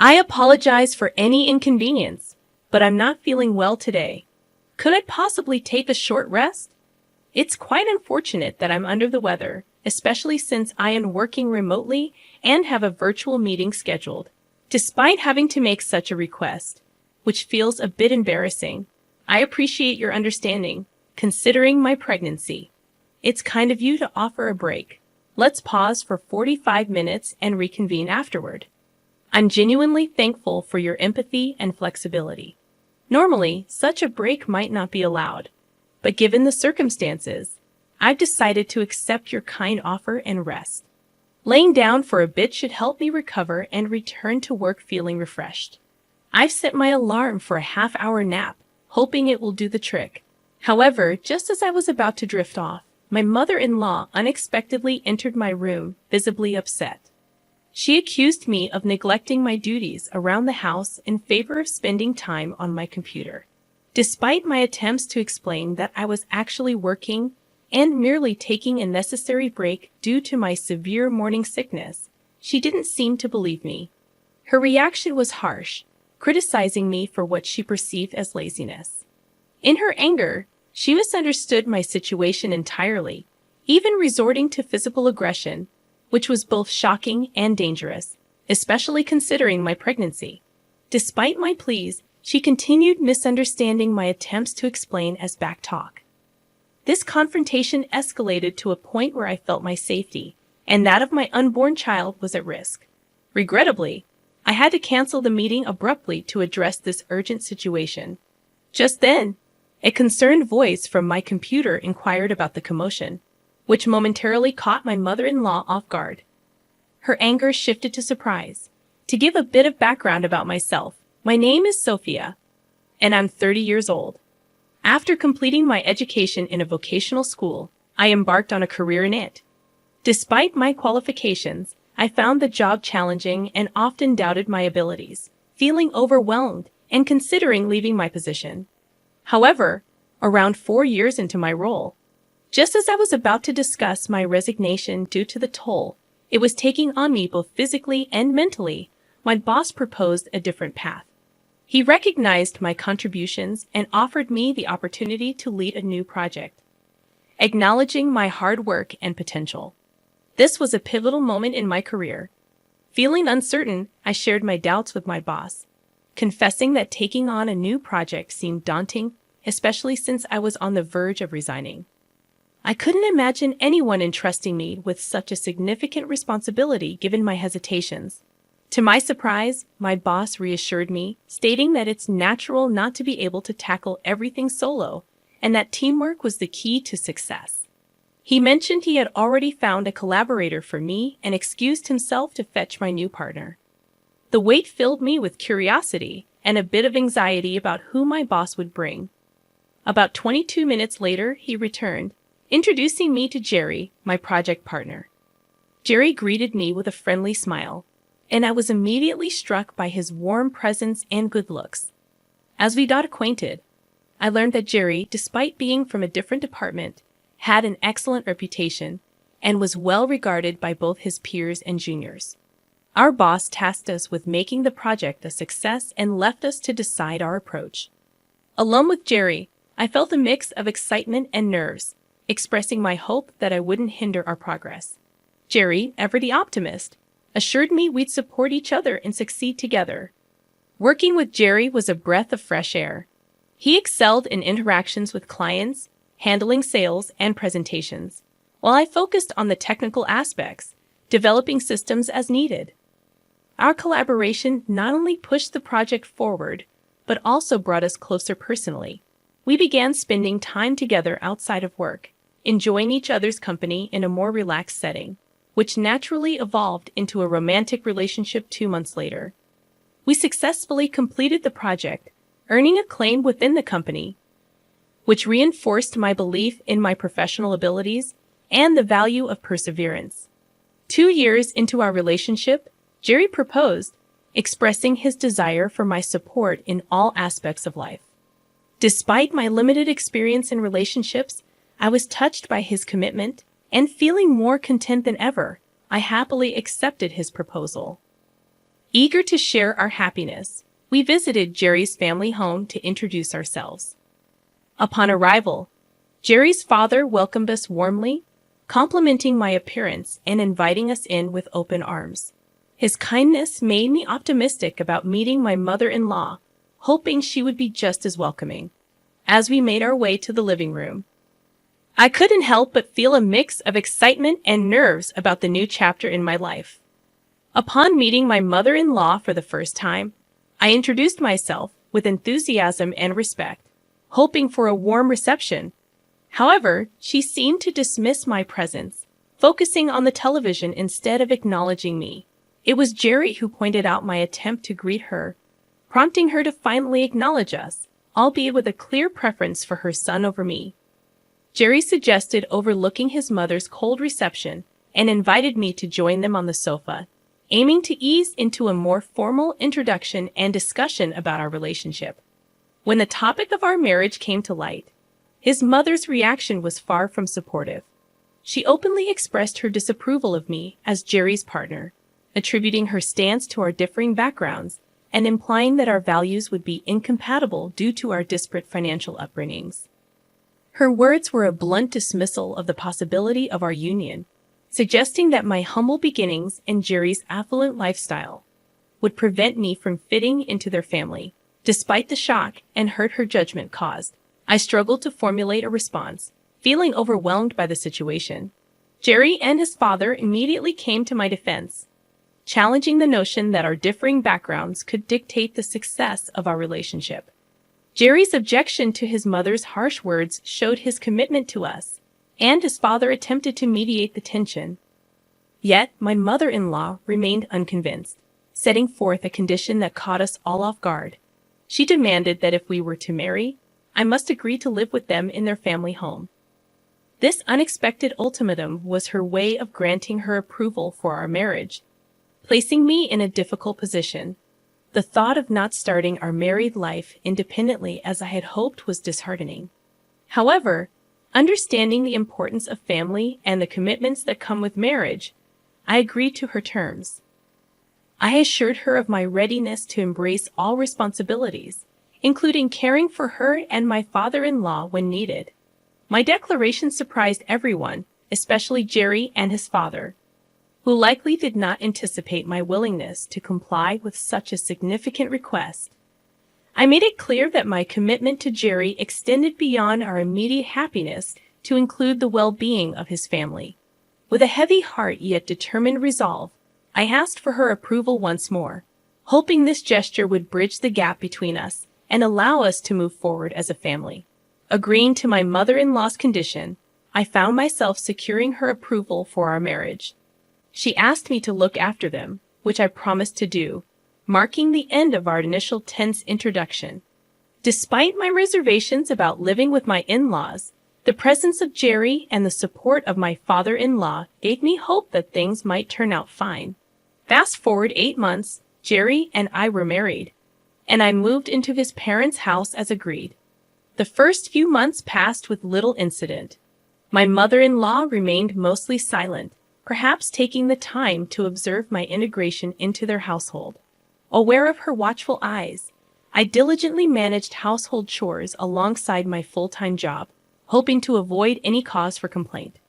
I apologize for any inconvenience, but I'm not feeling well today. Could I possibly take a short rest? It's quite unfortunate that I'm under the weather, especially since I am working remotely and have a virtual meeting scheduled. Despite having to make such a request, which feels a bit embarrassing, I appreciate your understanding, considering my pregnancy. It's kind of you to offer a break. Let's pause for 45 minutes and reconvene afterward. I'm genuinely thankful for your empathy and flexibility. Normally, such a break might not be allowed, but given the circumstances, I've decided to accept your kind offer and rest. Laying down for a bit should help me recover and return to work feeling refreshed. I've set my alarm for a half-hour nap, hoping it will do the trick. However, just as I was about to drift off, my mother-in-law unexpectedly entered my room, visibly upset. She accused me of neglecting my duties around the house in favor of spending time on my computer. Despite my attempts to explain that I was actually working and merely taking a necessary break due to my severe morning sickness, she didn't seem to believe me. Her reaction was harsh, criticizing me for what she perceived as laziness. In her anger, she misunderstood my situation entirely, even resorting to physical aggression, which was both shocking and dangerous, especially considering my pregnancy. Despite my pleas, she continued misunderstanding my attempts to explain as backtalk. This confrontation escalated to a point where I felt my safety and that of my unborn child was at risk. Regrettably, I had to cancel the meeting abruptly to address this urgent situation. Just then, a concerned voice from my computer inquired about the commotion, which momentarily caught my mother-in-law off guard. Her anger shifted to surprise. To give a bit of background about myself, my name is Sophia, and I'm 30 years old. After completing my education in a vocational school, I embarked on a career in it. Despite my qualifications, I found the job challenging and often doubted my abilities, feeling overwhelmed and considering leaving my position. However, around 4 years into my role, just as I was about to discuss my resignation due to the toll it was taking on me both physically and mentally, my boss proposed a different path. He recognized my contributions and offered me the opportunity to lead a new project, acknowledging my hard work and potential. This was a pivotal moment in my career. Feeling uncertain, I shared my doubts with my boss, confessing that taking on a new project seemed daunting, especially since I was on the verge of resigning. I couldn't imagine anyone entrusting me with such a significant responsibility given my hesitations. To my surprise, my boss reassured me, stating that it's natural not to be able to tackle everything solo, and that teamwork was the key to success. He mentioned he had already found a collaborator for me and excused himself to fetch my new partner. The wait filled me with curiosity and a bit of anxiety about who my boss would bring. About 22 minutes later, he returned, introducing me to Jerry, my project partner. Jerry greeted me with a friendly smile, and I was immediately struck by his warm presence and good looks. As we got acquainted, I learned that Jerry, despite being from a different department, had an excellent reputation and was well regarded by both his peers and juniors. Our boss tasked us with making the project a success and left us to decide our approach. Alone with Jerry, I felt a mix of excitement and nerves, expressing my hope that I wouldn't hinder our progress. Jerry, ever the optimist, assured me we'd support each other and succeed together. Working with Jerry was a breath of fresh air. He excelled in interactions with clients, handling sales and presentations, while I focused on the technical aspects, developing systems as needed. Our collaboration not only pushed the project forward, but also brought us closer personally. We began spending time together outside of work, enjoying each other's company in a more relaxed setting, which naturally evolved into a romantic relationship 2 months later. We successfully completed the project, earning acclaim within the company, which reinforced my belief in my professional abilities and the value of perseverance. 2 years into our relationship, Jerry proposed, expressing his desire for my support in all aspects of life. Despite my limited experience in relationships, I was touched by his commitment, and feeling more content than ever, I happily accepted his proposal. Eager to share our happiness, we visited Jerry's family home to introduce ourselves. Upon arrival, Jerry's father welcomed us warmly, complimenting my appearance and inviting us in with open arms. His kindness made me optimistic about meeting my mother-in-law, hoping she would be just as welcoming. As we made our way to the living room, I couldn't help but feel a mix of excitement and nerves about the new chapter in my life. Upon meeting my mother-in-law for the first time, I introduced myself with enthusiasm and respect, hoping for a warm reception. However, she seemed to dismiss my presence, focusing on the television instead of acknowledging me. It was Jerry who pointed out my attempt to greet her, prompting her to finally acknowledge us, albeit with a clear preference for her son over me. Jerry suggested overlooking his mother's cold reception and invited me to join them on the sofa, aiming to ease into a more formal introduction and discussion about our relationship. When the topic of our marriage came to light, his mother's reaction was far from supportive. She openly expressed her disapproval of me as Jerry's partner, attributing her stance to our differing backgrounds and implying that our values would be incompatible due to our disparate financial upbringings. Her words were a blunt dismissal of the possibility of our union, suggesting that my humble beginnings and Jerry's affluent lifestyle would prevent me from fitting into their family. Despite the shock and hurt her judgment caused, I struggled to formulate a response, feeling overwhelmed by the situation. Jerry and his father immediately came to my defense, challenging the notion that our differing backgrounds could dictate the success of our relationship. Jerry's objection to his mother's harsh words showed his commitment to us, and his father attempted to mediate the tension. Yet, my mother-in-law remained unconvinced, setting forth a condition that caught us all off guard. She demanded that if we were to marry, I must agree to live with them in their family home. This unexpected ultimatum was her way of granting her approval for our marriage, placing me in a difficult position. The thought of not starting our married life independently as I had hoped was disheartening. However, understanding the importance of family and the commitments that come with marriage, I agreed to her terms. I assured her of my readiness to embrace all responsibilities, including caring for her and my father-in-law when needed. My declaration surprised everyone, especially Jerry and his father, who likely did not anticipate my willingness to comply with such a significant request. I made it clear that my commitment to Jerry extended beyond our immediate happiness to include the well-being of his family. With a heavy heart yet determined resolve, I asked for her approval once more, hoping this gesture would bridge the gap between us and allow us to move forward as a family. Agreeing to my mother-in-law's condition, I found myself securing her approval for our marriage. She asked me to look after them, which I promised to do, marking the end of our initial tense introduction. Despite my reservations about living with my in-laws, the presence of Jerry and the support of my father-in-law gave me hope that things might turn out fine. Fast forward 8 months, Jerry and I were married, and I moved into his parents' house as agreed. The first few months passed with little incident. My mother-in-law remained mostly silent, perhaps taking the time to observe my integration into their household. Aware of her watchful eyes, I diligently managed household chores alongside my full-time job, hoping to avoid any cause for complaint.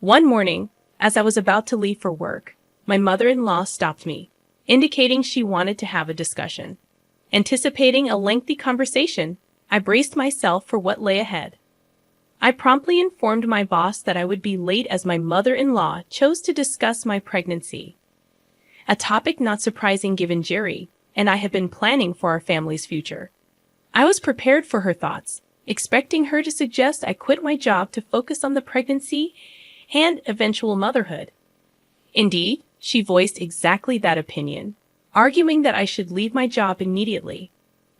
One morning, as I was about to leave for work, my mother-in-law stopped me, indicating she wanted to have a discussion. Anticipating a lengthy conversation, I braced myself for what lay ahead. I promptly informed my boss that I would be late as my mother-in-law chose to discuss my pregnancy, a topic not surprising given Jerry and I had been planning for our family's future. I was prepared for her thoughts, expecting her to suggest I quit my job to focus on the pregnancy and eventual motherhood. Indeed, she voiced exactly that opinion, arguing that I should leave my job immediately.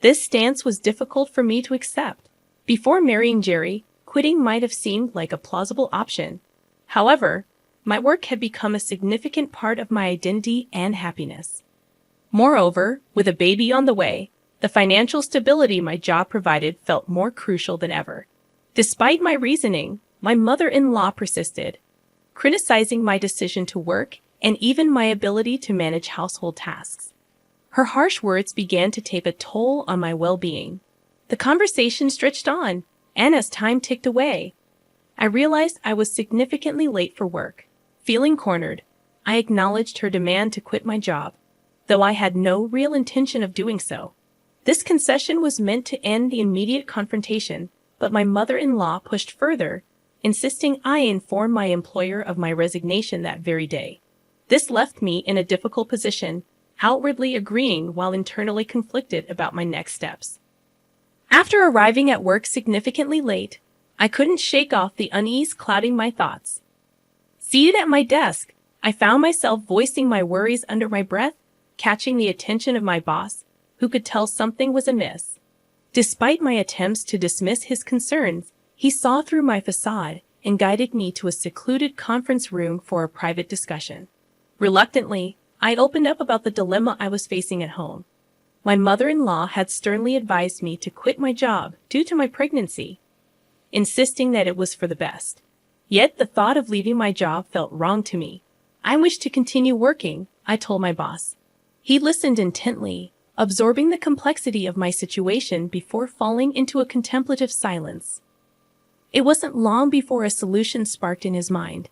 This stance was difficult for me to accept. Before marrying Jerry, quitting might have seemed like a plausible option. However, my work had become a significant part of my identity and happiness. Moreover, with a baby on the way, the financial stability my job provided felt more crucial than ever. Despite my reasoning, my mother-in-law persisted, criticizing my decision to work and even my ability to manage household tasks. Her harsh words began to take a toll on my well-being. The conversation stretched on, and as time ticked away, I realized I was significantly late for work. Feeling cornered, I acknowledged her demand to quit my job, though I had no real intention of doing so. This concession was meant to end the immediate confrontation, but my mother-in-law pushed further, insisting I inform my employer of my resignation that very day. This left me in a difficult position, outwardly agreeing while internally conflicted about my next steps. After arriving at work significantly late, I couldn't shake off the unease clouding my thoughts. Seated at my desk, I found myself voicing my worries under my breath, catching the attention of my boss, who could tell something was amiss. Despite my attempts to dismiss his concerns, he saw through my facade and guided me to a secluded conference room for a private discussion. Reluctantly, I opened up about the dilemma I was facing at home. My mother-in-law had sternly advised me to quit my job due to my pregnancy, insisting that it was for the best. Yet the thought of leaving my job felt wrong to me. I wished to continue working, I told my boss. He listened intently, absorbing the complexity of my situation before falling into a contemplative silence. It wasn't long before a solution sparked in his mind.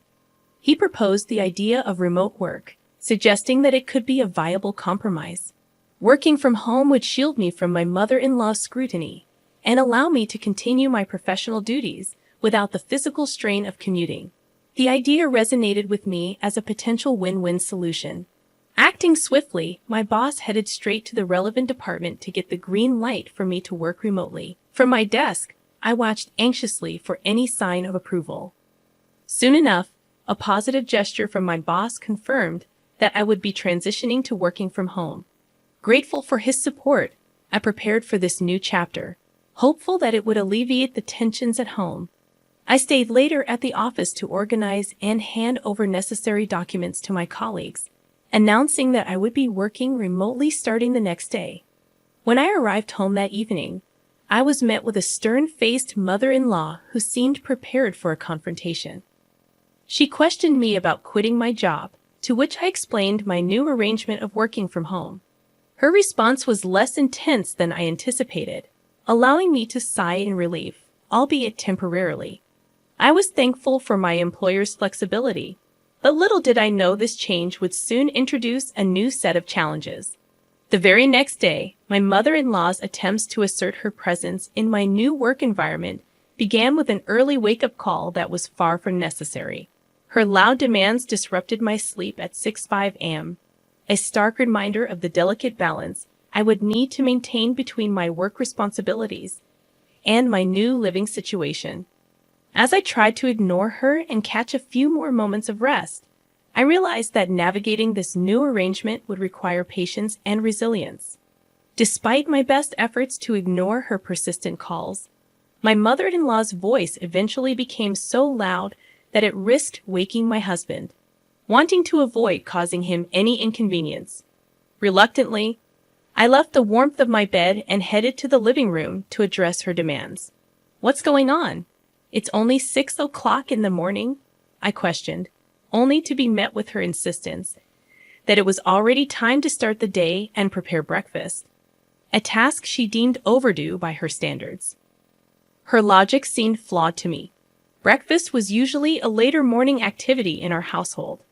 He proposed the idea of remote work, suggesting that it could be a viable compromise. Working from home would shield me from my mother-in-law's scrutiny and allow me to continue my professional duties without the physical strain of commuting. The idea resonated with me as a potential win-win solution. Acting swiftly, my boss headed straight to the relevant department to get the green light for me to work remotely. From my desk, I watched anxiously for any sign of approval. Soon enough, a positive gesture from my boss confirmed that I would be transitioning to working from home. Grateful for his support, I prepared for this new chapter, hopeful that it would alleviate the tensions at home. I stayed later at the office to organize and hand over necessary documents to my colleagues, announcing that I would be working remotely starting the next day. When I arrived home that evening, I was met with a stern-faced mother-in-law who seemed prepared for a confrontation. She questioned me about quitting my job, to which I explained my new arrangement of working from home. Her response was less intense than I anticipated, allowing me to sigh in relief, albeit temporarily. I was thankful for my employer's flexibility, but little did I know this change would soon introduce a new set of challenges. The very next day, my mother-in-law's attempts to assert her presence in my new work environment began with an early wake-up call that was far from necessary. Her loud demands disrupted my sleep at 6:05 a.m., a stark reminder of the delicate balance I would need to maintain between my work responsibilities and my new living situation. As I tried to ignore her and catch a few more moments of rest, I realized that navigating this new arrangement would require patience and resilience. Despite my best efforts to ignore her persistent calls, my mother-in-law's voice eventually became so loud that it risked waking my husband, wanting to avoid causing him any inconvenience. Reluctantly, I left the warmth of my bed and headed to the living room to address her demands. "What's going on? It's only 6 o'clock in the morning?" I questioned, only to be met with her insistence that it was already time to start the day and prepare breakfast, a task she deemed overdue by her standards. Her logic seemed flawed to me. Breakfast was usually a later morning activity in our household.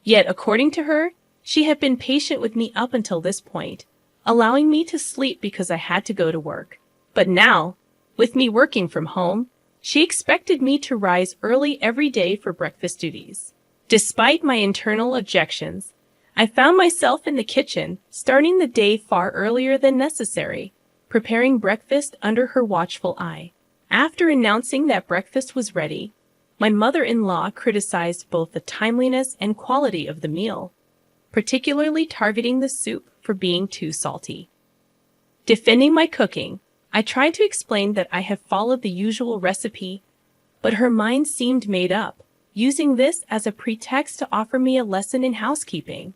Yet, according to her, she had been patient with me up until this point, allowing me to sleep because I had to go to work. But now, with me working from home, she expected me to rise early every day for breakfast duties. Despite my internal objections, I found myself in the kitchen, starting the day far earlier than necessary, preparing breakfast under her watchful eye. After announcing that breakfast was ready, my mother-in-law criticized both the timeliness and quality of the meal, particularly targeting the soup for being too salty. Defending my cooking, I tried to explain that I had followed the usual recipe, but her mind seemed made up, using this as a pretext to offer me a lesson in housekeeping.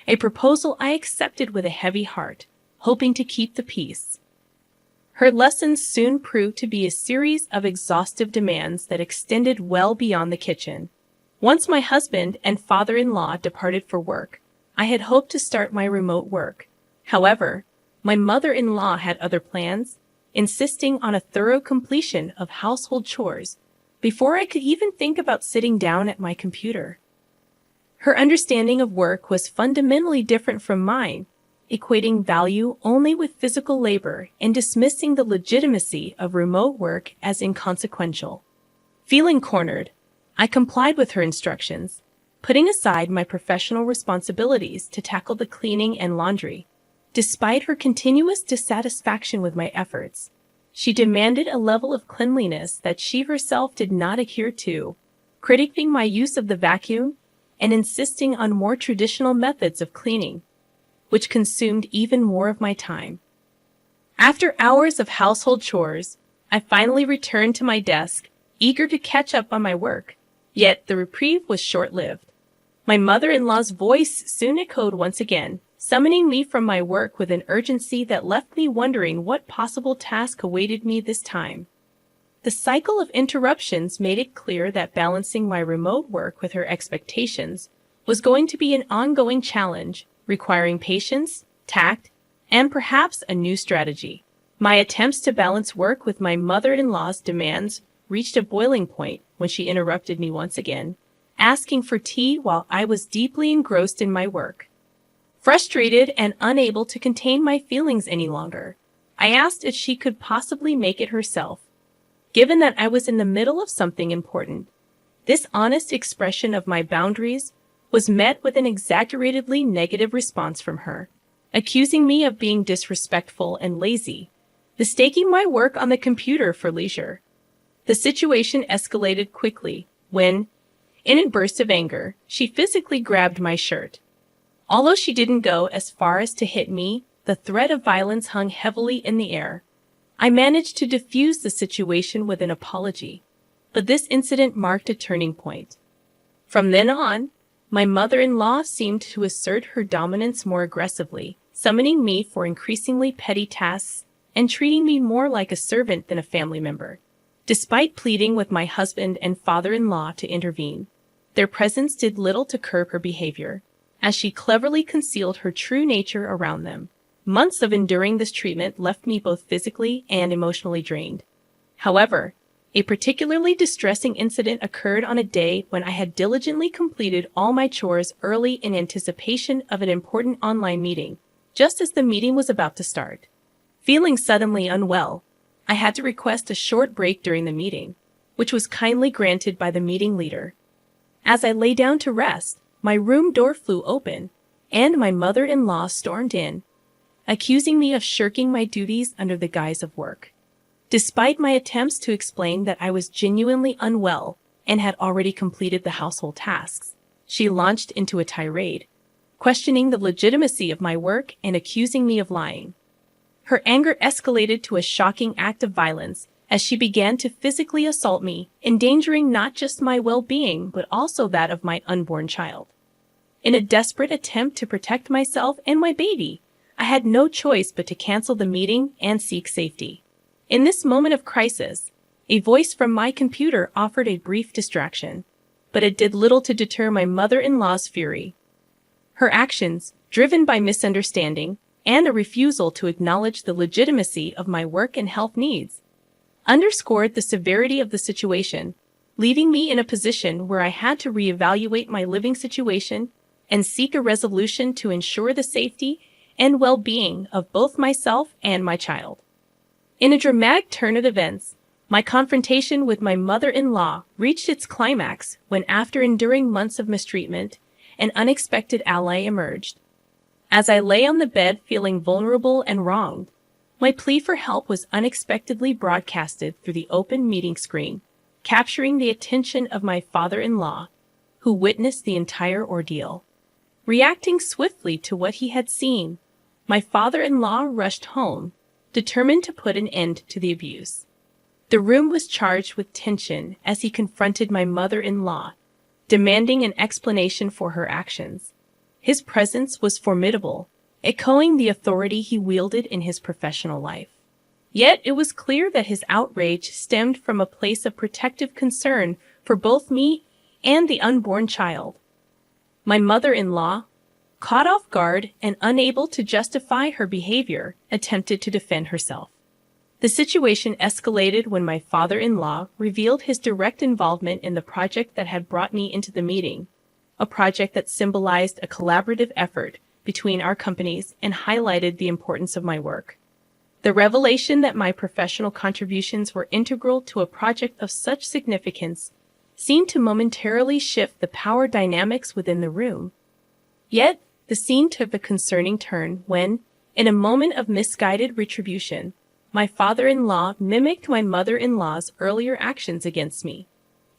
A proposal I accepted with a heavy heart, hoping to keep the peace. Her lessons soon proved to be a series of exhaustive demands that extended well beyond the kitchen. Once my husband and father-in-law departed for work, I had hoped to start my remote work. However, my mother-in-law had other plans, insisting on a thorough completion of household chores before I could even think about sitting down at my computer. Her understanding of work was fundamentally different from mine, equating value only with physical labor and dismissing the legitimacy of remote work as inconsequential. Feeling cornered, I complied with her instructions, putting aside my professional responsibilities to tackle the cleaning and laundry. Despite her continuous dissatisfaction with my efforts, she demanded a level of cleanliness that she herself did not adhere to, critiquing my use of the vacuum and insisting on more traditional methods of cleaning, which consumed even more of my time. After hours of household chores, I finally returned to my desk, eager to catch up on my work. Yet the reprieve was short-lived. My mother-in-law's voice soon echoed once again, summoning me from my work with an urgency that left me wondering what possible task awaited me this time. The cycle of interruptions made it clear that balancing my remote work with her expectations was going to be an ongoing challenge, requiring patience, tact, and perhaps a new strategy. My attempts to balance work with my mother-in-law's demands reached a boiling point when she interrupted me once again, asking for tea while I was deeply engrossed in my work. Frustrated and unable to contain my feelings any longer, I asked if she could possibly make it herself. Given that I was in the middle of something important, this honest expression of my boundaries was met with an exaggeratedly negative response from her, accusing me of being disrespectful and lazy, mistaking my work on the computer for leisure. The situation escalated quickly when, in a burst of anger, she physically grabbed my shirt. Although she didn't go as far as to hit me, the threat of violence hung heavily in the air. I managed to defuse the situation with an apology, but this incident marked a turning point. From then on, my mother-in-law seemed to assert her dominance more aggressively, summoning me for increasingly petty tasks and treating me more like a servant than a family member. Despite pleading with my husband and father-in-law to intervene, their presence did little to curb her behavior, as she cleverly concealed her true nature around them. Months of enduring this treatment left me both physically and emotionally drained. However, a particularly distressing incident occurred on a day when I had diligently completed all my chores early in anticipation of an important online meeting, just as the meeting was about to start. Feeling suddenly unwell, I had to request a short break during the meeting, which was kindly granted by the meeting leader. As I lay down to rest, my room door flew open, and my mother-in-law stormed in, accusing me of shirking my duties under the guise of work. Despite my attempts to explain that I was genuinely unwell and had already completed the household tasks, she launched into a tirade, questioning the legitimacy of my work and accusing me of lying. Her anger escalated to a shocking act of violence as she began to physically assault me, endangering not just my well-being but also that of my unborn child. In a desperate attempt to protect myself and my baby, I had no choice but to cancel the meeting and seek safety. In this moment of crisis, a voice from my computer offered a brief distraction, but it did little to deter my mother-in-law's fury. Her actions, driven by misunderstanding and a refusal to acknowledge the legitimacy of my work and health needs, underscored the severity of the situation, leaving me in a position where I had to reevaluate my living situation and seek a resolution to ensure the safety and well-being of both myself and my child. In a dramatic turn of events, my confrontation with my mother-in-law reached its climax when, after enduring months of mistreatment, an unexpected ally emerged. As I lay on the bed feeling vulnerable and wronged, my plea for help was unexpectedly broadcasted through the open meeting screen, capturing the attention of my father-in-law, who witnessed the entire ordeal. Reacting swiftly to what he had seen, my father-in-law rushed home, determined to put an end to the abuse. The room was charged with tension as he confronted my mother-in-law, demanding an explanation for her actions. His presence was formidable, echoing the authority he wielded in his professional life. Yet it was clear that his outrage stemmed from a place of protective concern for both me and the unborn child. My mother-in-law, caught off guard and unable to justify her behavior, attempted to defend herself. The situation escalated when my father-in-law revealed his direct involvement in the project that had brought me into the meeting, a project that symbolized a collaborative effort between our companies and highlighted the importance of my work. The revelation that my professional contributions were integral to a project of such significance seemed to momentarily shift the power dynamics within the room. Yet, the scene took a concerning turn when, in a moment of misguided retribution, my father-in-law mimicked my mother-in-law's earlier actions against me.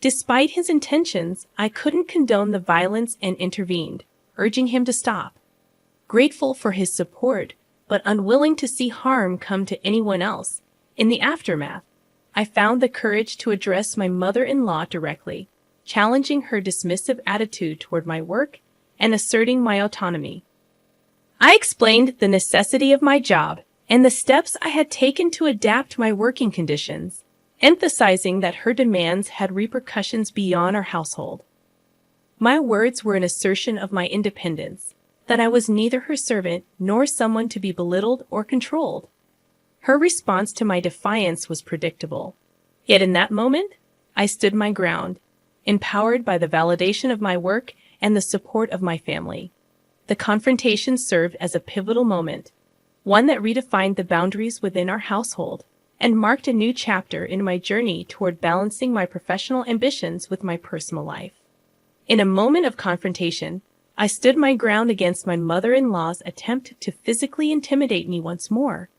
Despite his intentions, I couldn't condone the violence and intervened, urging him to stop. Grateful for his support, but unwilling to see harm come to anyone else, in the aftermath, I found the courage to address my mother-in-law directly, challenging her dismissive attitude toward my work and asserting my autonomy. I explained the necessity of my job and the steps I had taken to adapt my working conditions, emphasizing that her demands had repercussions beyond our household. My words were an assertion of my independence, that I was neither her servant nor someone to be belittled or controlled. Her response to my defiance was predictable. Yet in that moment, I stood my ground, empowered by the validation of my work and the support of my family. The confrontation served as a pivotal moment, one that redefined the boundaries within our household and marked a new chapter in my journey toward balancing my professional ambitions with my personal life. In a moment of confrontation, I stood my ground against my mother-in-law's attempt to physically intimidate me once more.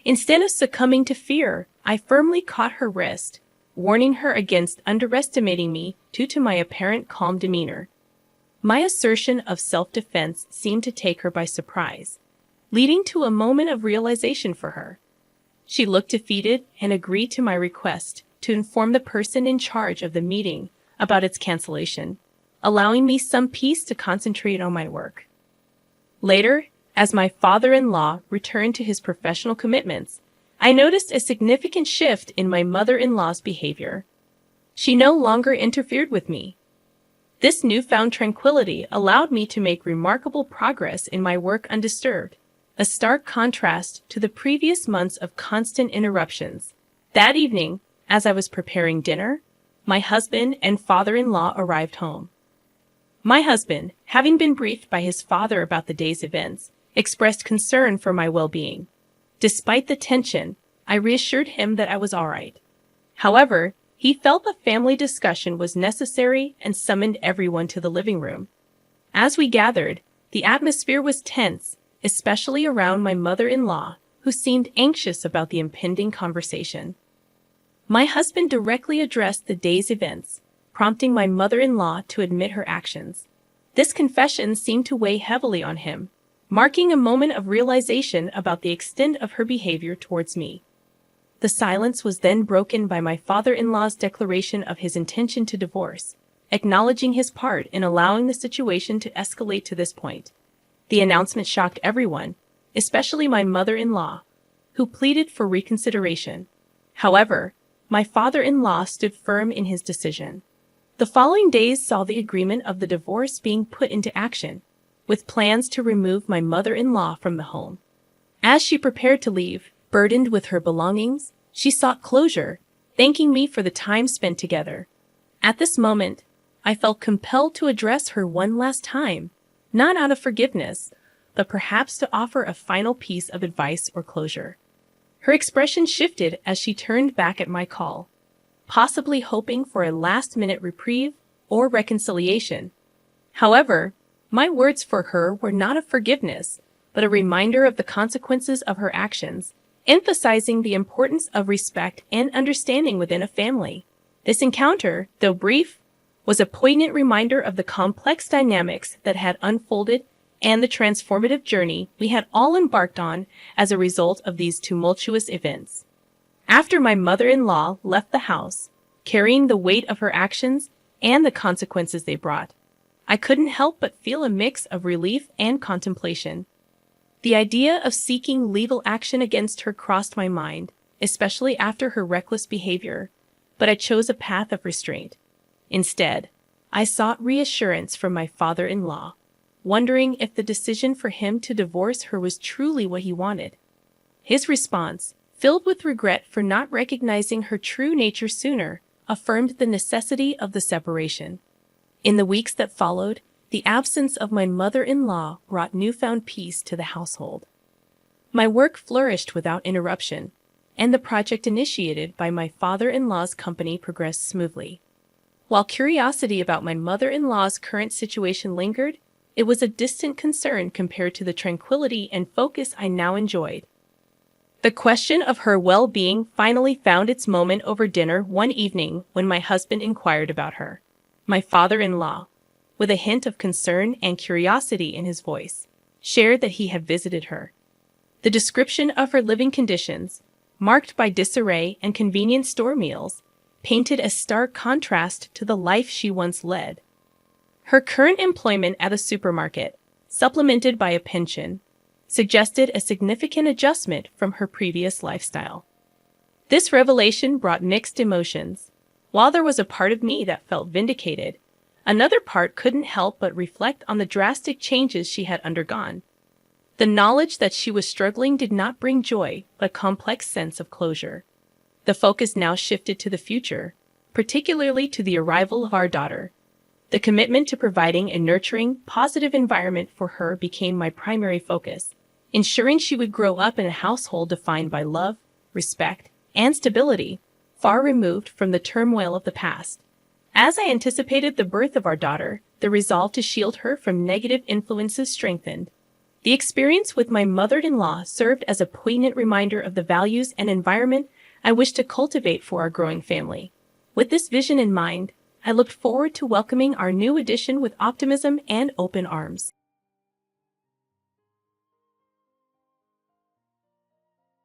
Instead of succumbing to fear, I firmly caught her wrist, warning her against underestimating me due to my apparent calm demeanor. My assertion of self-defense seemed to take her by surprise, leading to a moment of realization for her. She looked defeated and agreed to my request to inform the person in charge of the meeting about its cancellation, allowing me some peace to concentrate on my work. Later, as my father-in-law returned to his professional commitments, I noticed a significant shift in my mother-in-law's behavior. She no longer interfered with me. This newfound tranquility allowed me to make remarkable progress in my work undisturbed, a stark contrast to the previous months of constant interruptions. That evening, as I was preparing dinner, my husband and father-in-law arrived home. My husband, having been briefed by his father about the day's events, expressed concern for my well-being. Despite the tension, I reassured him that I was all right. However, he felt a family discussion was necessary and summoned everyone to the living room. As we gathered, the atmosphere was tense, especially around my mother-in-law, who seemed anxious about the impending conversation. My husband directly addressed the day's events, prompting my mother-in-law to admit her actions. This confession seemed to weigh heavily on him, marking a moment of realization about the extent of her behavior towards me. The silence was then broken by my father-in-law's declaration of his intention to divorce, acknowledging his part in allowing the situation to escalate to this point. The announcement shocked everyone, especially my mother-in-law, who pleaded for reconsideration. However, my father-in-law stood firm in his decision. The following days saw the agreement of the divorce being put into action, with plans to remove my mother-in-law from the home. As she prepared to leave, burdened with her belongings, she sought closure, thanking me for the time spent together. At this moment, I felt compelled to address her one last time, not out of forgiveness, but perhaps to offer a final piece of advice or closure. Her expression shifted as she turned back at my call, possibly hoping for a last-minute reprieve or reconciliation. However, my words for her were not of forgiveness, but a reminder of the consequences of her actions, emphasizing the importance of respect and understanding within a family. This encounter, though brief, was a poignant reminder of the complex dynamics that had unfolded and the transformative journey we had all embarked on as a result of these tumultuous events. After my mother-in-law left the house, carrying the weight of her actions and the consequences they brought, I couldn't help but feel a mix of relief and contemplation. The idea of seeking legal action against her crossed my mind, especially after her reckless behavior, but I chose a path of restraint. Instead, I sought reassurance from my father-in-law, wondering if the decision for him to divorce her was truly what he wanted. His response, filled with regret for not recognizing her true nature sooner, affirmed the necessity of the separation. In the weeks that followed, the absence of my mother-in-law brought newfound peace to the household. My work flourished without interruption, and the project initiated by my father-in-law's company progressed smoothly. While curiosity about my mother-in-law's current situation lingered, it was a distant concern compared to the tranquility and focus I now enjoyed. The question of her well-being finally found its moment over dinner one evening when my husband inquired about her. My father-in-law, with a hint of concern and curiosity in his voice, shared that he had visited her. The description of her living conditions, marked by disarray and convenience store meals, painted a stark contrast to the life she once led. Her current employment at a supermarket, supplemented by a pension, suggested a significant adjustment from her previous lifestyle. This revelation brought mixed emotions. While there was a part of me that felt vindicated, another part couldn't help but reflect on the drastic changes she had undergone. The knowledge that she was struggling did not bring joy, but a complex sense of closure. The focus now shifted to the future, particularly to the arrival of our daughter. The commitment to providing a nurturing, positive environment for her became my primary focus, ensuring she would grow up in a household defined by love, respect, and stability, far removed from the turmoil of the past. As I anticipated the birth of our daughter, the resolve to shield her from negative influences strengthened. The experience with my mother-in-law served as a poignant reminder of the values and environment I wish to cultivate for our growing family. With this vision in mind, I looked forward to welcoming our new addition with optimism and open arms.